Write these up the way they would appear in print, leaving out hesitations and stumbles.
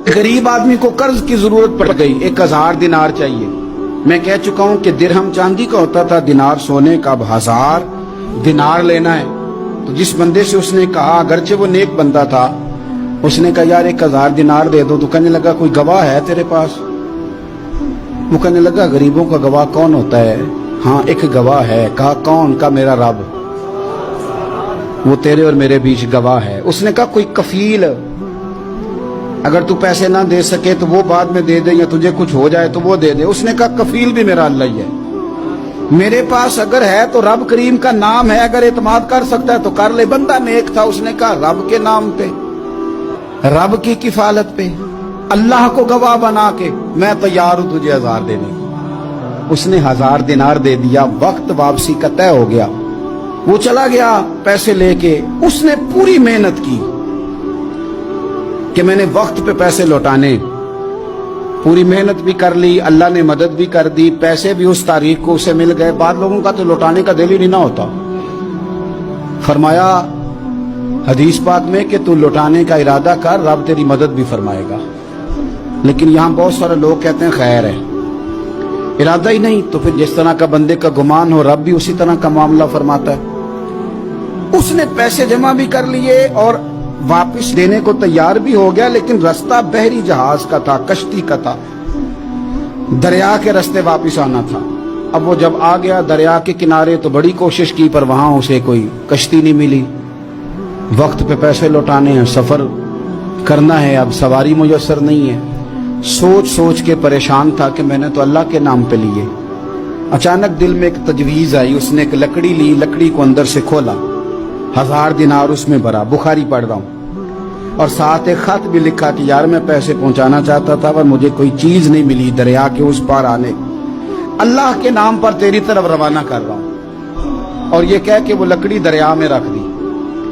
गरीब आदमी को कर्ज की जरूरत पड़ गई, 1000 दिनार चाहिए। मैं कह चुका हूं कि दिरहम चांदी का होता था, दिनार सोने का। अब 1000 दिनार लेना है। तो जिस बंदे से उसने कहा, अगरचे वो नेक बंदा था, उसने कहा यार 1000 दिनार दे दो। तो कहने लगा कोई गवाह है तेरे पास? वो कहने लगा गरीबों का गवाह कौन होता है? हाँ एक गवाह है। कहा कौन? का मेरा रब, वो तेरे और मेरे बीच गवाह है। उसने कहा कोई कफील, अगर तू पैसे ना दे सके तो वो बाद में दे दे, या तुझे कुछ हो जाए तो वो दे दे। उसने कहा कफील भी मेरा अल्लाह ही है। मेरे पास अगर है तो रब करीम का नाम है, अगर एतमाद कर सकता है तो कर ले। बंदा नेक था, उसने कहा रब के नाम पे, रब की किफालत पे, अल्लाह को गवाह बना के मैं तैयार हूं तुझे 1000 देने। उसने 1000 दिनार दे दिया। वक्त वापसी का तय हो गया। वो चला गया पैसे लेके। उसने पूरी मेहनत की कि मैंने वक्त पे पैसे लौटाने, पूरी मेहनत भी कर ली, अल्लाह ने मदद भी कर दी, पैसे भी उस तारीख को उसे मिल गए। बाद लोगों का तो लौटाने का दिल ही नहीं ना होता। फरमाया हदीस पाक में कि तू लौटाने का इरादा कर, रब तेरी मदद भी फरमाएगा। लेकिन यहां बहुत सारे लोग कहते हैं खैर है, इरादा ही नहीं। तो फिर जिस तरह का बंदे का गुमान हो, रब भी उसी तरह का मामला फरमाता है। उसने पैसे जमा भी कर लिए और वापस देने को तैयार भी हो गया, लेकिन रास्ता बहरी जहाज का था, कश्ती का था, दरिया के रास्ते वापस आना था। अब वो जब आ गया दरिया के किनारे तो बड़ी कोशिश की, पर वहां उसे कोई कश्ती नहीं मिली। वक्त पे पैसे लौटाने हैं, सफर करना है, अब सवारी मुयस्सर नहीं है। सोच सोच के परेशान था कि मैंने तो अल्लाह के नाम पे लिए। अचानक दिल में एक तजवीज आई। उसने एक लकड़ी ली, लकड़ी को अंदर से खोला, 1000 दिनार उसमें भरा। बुखारी पढ़ रहा हूं, और साथ एक खत भी लिखा कि यार मैं पैसे पहुंचाना चाहता था पर मुझे कोई चीज नहीं मिली दरिया के उस पार आने, अल्लाह के नाम पर तेरी तरफ रवाना कर रहा हूं। और ये कह के वो लकड़ी दरिया में रख दी।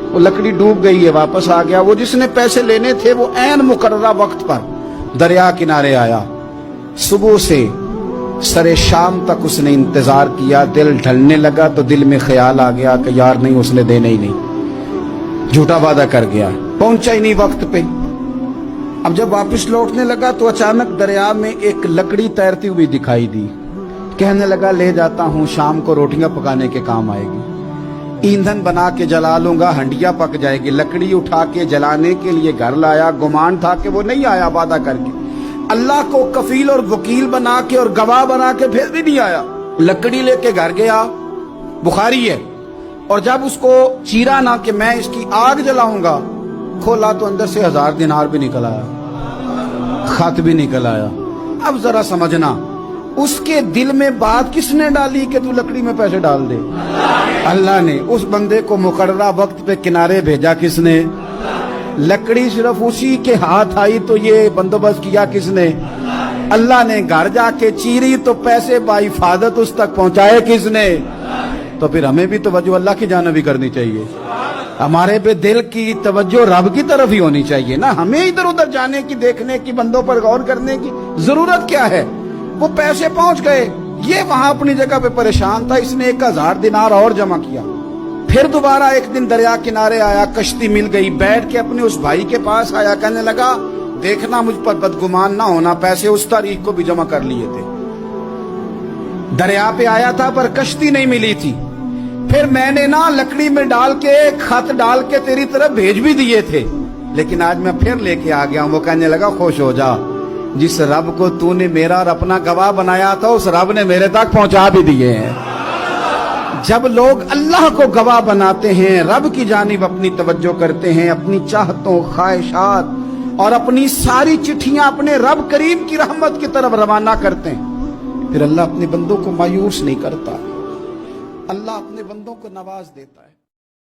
वो लकड़ी डूब गई है, वापस आ गया। वो जिसने पैसे लेने थे वो ऐन मुकर्ररा वक्त पर दरिया किनारे आया। सुबह से सरे शाम तक उसने इंतजार किया। दिल ढलने लगा तो दिल में ख्याल आ गया कि यार नहीं, उसने देने ही नहीं, झूठा वादा कर गया, पहुंचा ही नहीं वक्त पे। अब जब वापस लौटने लगा तो अचानक दरिया में एक लकड़ी तैरती हुई दिखाई दी। कहने लगा ले जाता हूं, शाम को रोटियां पकाने के काम आएगी, ईंधन बना के जला लूंगा, हंडिया पक जाएगी। लकड़ी उठा के जलाने के लिए घर लाया। गुमान था कि वो नहीं आया वादा करके। अल्लाह को कफील और वकील बना के और गवाह बना के फिर भी नहीं आया। लकड़ी लेके घर गया, बुखारी है, और जब उसको चीरा ना कि मैं इसकी आग जलाऊंगा, खोला तो अंदर से 1000 दिनार भी निकल आया, खत भी निकल आया। अब जरा समझना, उसके दिल में बात किसने डाली कि तू लकड़ी में पैसे डाल दे? अल्लाह ने। उस बंदे को मुकर्ररा वक्त पे किनारे भेजा किसने? लकड़ी सिर्फ उसी के हाथ आई तो ये बंदोबस्त किया किसने? अल्लाह ने। घर जाके चीरी तो पैसे बाहिफाजत उस तक पहुंचाए किसने? तो फिर हमें भी तवज्जो अल्लाह की जानिब भी करनी चाहिए। हमारे पे दिल की तवज्जो रब की तरफ ही होनी चाहिए ना। हमें इधर उधर जाने की, देखने की, बंदों पर गौर करने की जरूरत क्या है? वो पैसे पहुंच गए, ये वहां अपनी जगह पे परेशान था। इसने 1000 दिनार और जमा किया। फिर दोबारा एक दिन दरिया किनारे आया, कश्ती मिल गई, बैठ के अपने उस भाई के पास आया। कहने लगा देखना मुझ पर बदगुमान ना होना, पैसे उस तारीख को भी जमा कर लिए थे। दरिया पे आया था पर कश्ती नहीं मिली थी। फिर मैंने ना लकड़ी में डाल के, खत डाल के तेरी तरफ भेज भी दिए थे, लेकिन आज मैं फिर लेके आ गया हूं। वो कहने लगा खुश हो जा, जिस रब को तूने मेरा और अपना गवाह बनाया था उस रब ने मेरे तक पहुंचा भी दिए हैं। जब लोग अल्लाह को गवाह बनाते हैं, रब की जानिब अपनी तवज्जो करते हैं, अपनी चाहतों, ख्वाहिशात और अपनी सारी चिट्ठियां अपने रब करीम की रहमत की तरफ रवाना करते हैं, फिर अल्लाह अपने बंदों को मायूस नहीं करता। अल्लाह अपने बंदों को नवाज देता है।